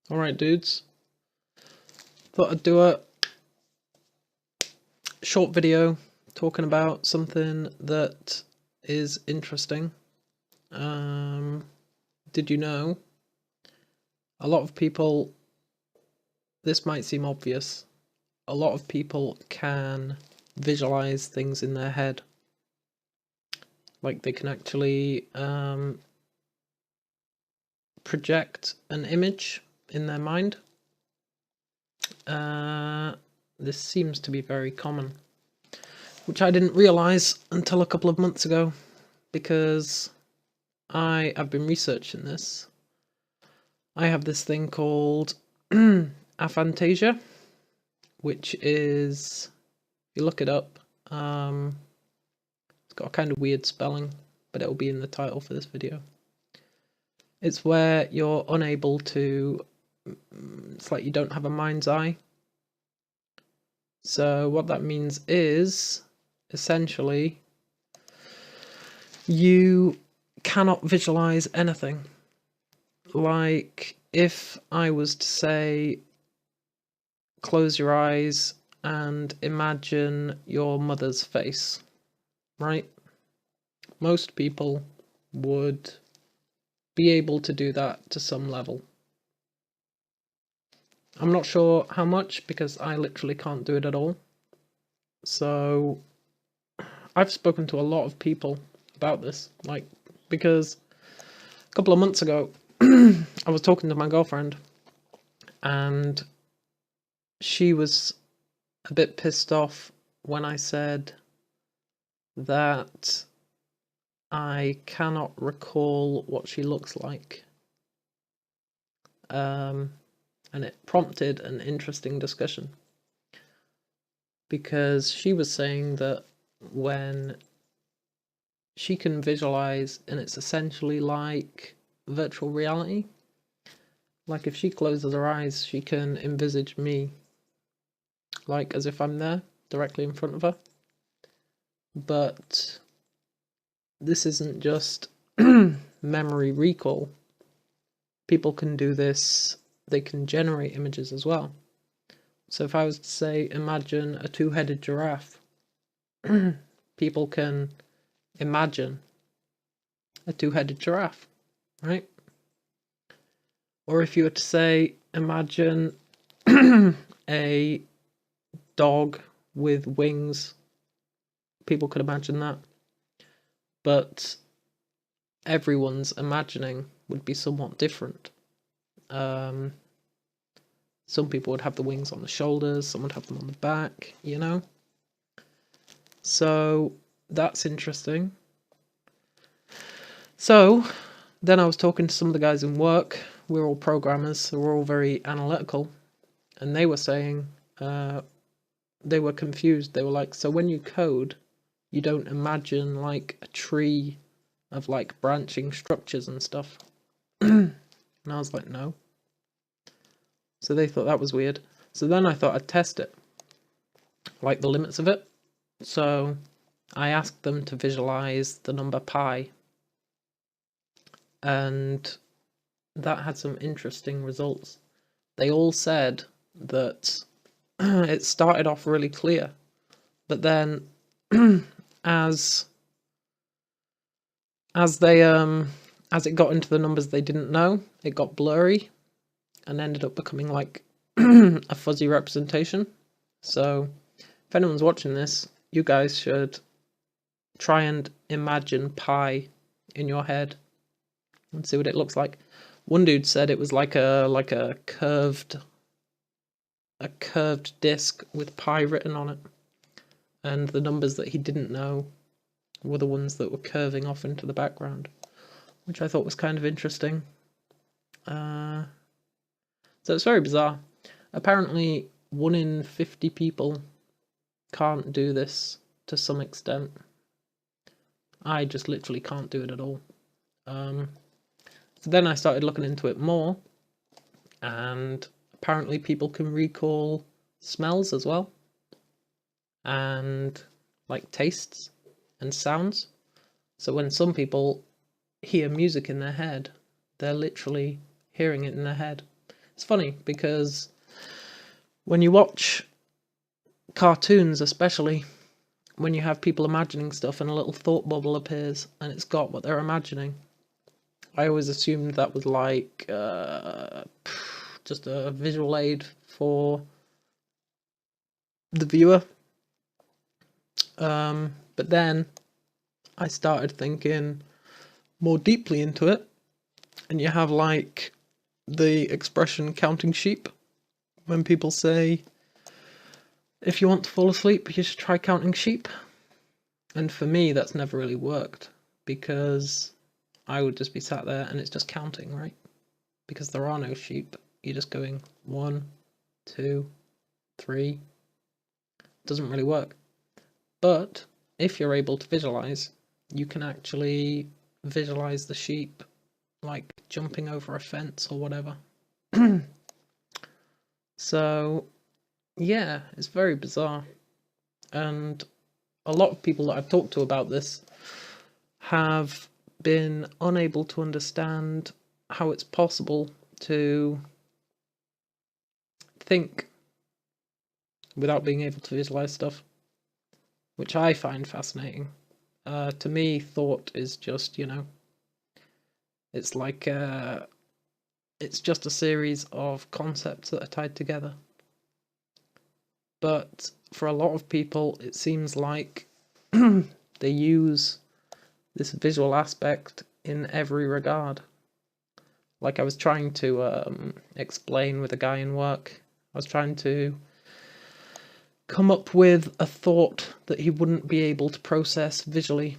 Alright dudes, thought I'd do a short video talking about something that is interesting. Did you know a lot of people, this might seem obvious, a lot of people can visualize things in their head. Like they can actually project an image in their mind. This seems to be very common, which I didn't realise until a couple of months ago, because I have been researching this. I have this thing called Aphantasia, which is, if you look it up, it's got a kind of weird spelling, but it'll be in the title for this video. It's where you're unable to, it's like you don't have a mind's eye. So what that means is, essentially, you cannot visualize anything. Like, if I was to say, close your eyes and imagine your mother's face, right? Most people would be able to do that to some level. I'm not sure how much, because I literally can't do it at all. So I've spoken to a lot of people about this, like, because a couple of months ago I was talking to my girlfriend and she was a bit pissed off when I said that I cannot recall what she looks like. And it prompted an interesting discussion, because she was saying that when she can visualize, and it's essentially like virtual reality, like if she closes her eyes, she can envisage me, like as if I'm there directly in front of her. But this isn't just memory recall. People can do this, they can generate images as well. So if I was to say, imagine a two-headed giraffe, people can imagine a two-headed giraffe, right? Or if you were to say, imagine a dog with wings, people could imagine that. But everyone's imagining would be somewhat different. Some people would have the wings on the shoulders, some would have them on the back, you know? So that's interesting. So then I was talking to some of the guys in work. We're all programmers, so we're all very analytical. And they were saying, they were confused. They were like, so when you code, you don't imagine like a tree of like branching structures and stuff. And I was like, no. So they thought that was weird. So then I thought I'd test it, like the limits of it. So I asked them to visualize the number pi, and that had some interesting results. They all said that it started off really clear, but then as it got into the numbers they didn't know, it got blurry and ended up becoming like a fuzzy representation. So if anyone's watching this, you guys should try and imagine pi in your head and see what it looks like. One dude said it was like a curved disc with pi written on it, and the numbers that he didn't know were the ones that were curving off into the background, which I thought was kind of interesting. So it's very bizarre. Apparently 1 in 50 people can't do this to some extent. I just literally can't do it at all. So then I started looking into it more, and apparently people can recall smells as well, and like tastes and sounds. So when some people hear music in their head, they're literally hearing it in their head. It's funny because when you watch cartoons, especially when you have people imagining stuff and a little thought bubble appears and it's got what they're imagining, I always assumed that was like just a visual aid for the viewer. But then I started thinking more deeply into it, and you have like the expression counting sheep, when people say, if you want to fall asleep, you should try counting sheep. And for me, that's never really worked, because I would just be sat there and it's just counting, right? Because there are no sheep. You're just going 1, 2, 3. It doesn't really work. But if you're able to visualize, you can actually visualize the sheep like jumping over a fence or whatever. So yeah, it's very bizarre. And a lot of people that I've talked to about this have been unable to understand how it's possible to think without being able to visualize stuff, which I find fascinating. To me, thought is just, it's like it's just a series of concepts that are tied together. But for a lot of people, it seems like they use this visual aspect in every regard. Like I was trying to explain with a guy in work, I was trying to come up with a thought that he wouldn't be able to process visually.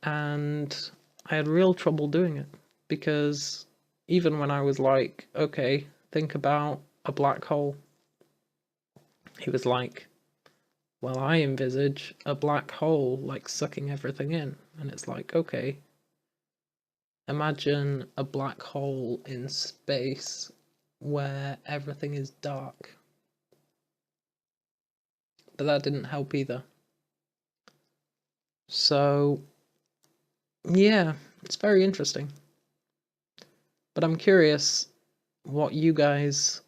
And I had real trouble doing it, because even when I was like, okay, think about a black hole, he was like, well, I envisage a black hole like sucking everything in. And it's like, okay, imagine a black hole in space where everything is dark. But that didn't help either. So yeah, it's very interesting. But I'm curious what you guys,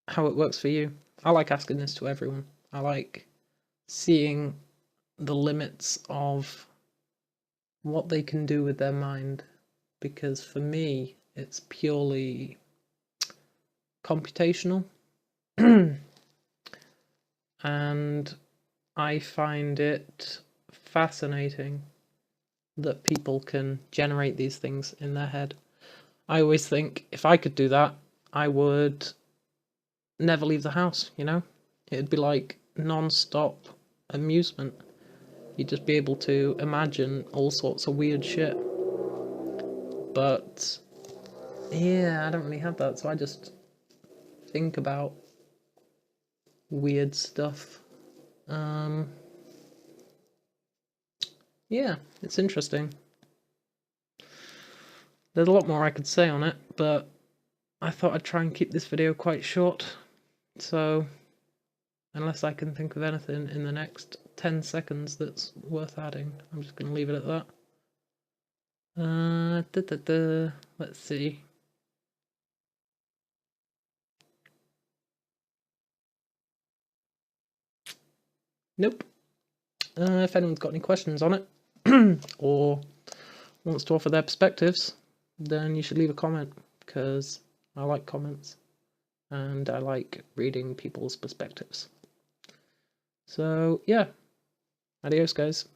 how it works for you. I like asking this to everyone. I like seeing the limits of what they can do with their mind, because for me, it's purely computational. And I find it fascinating that people can generate these things in their head. I always think if I could do that, I would never leave the house, It'd be like non-stop amusement. You'd just be able to imagine all sorts of weird shit. But yeah, I don't really have that, so I just think about weird stuff. Yeah, it's interesting. There's a lot more I could say on it, but I thought I'd try and keep this video quite short. So, unless I can think of anything in the next 10 seconds that's worth adding, I'm just going to leave it at that. Let's see. Nope. If anyone's got any questions on it, or wants to offer their perspectives, then you should leave a comment, because I like comments, and I like reading people's perspectives. So, yeah. Adios, guys.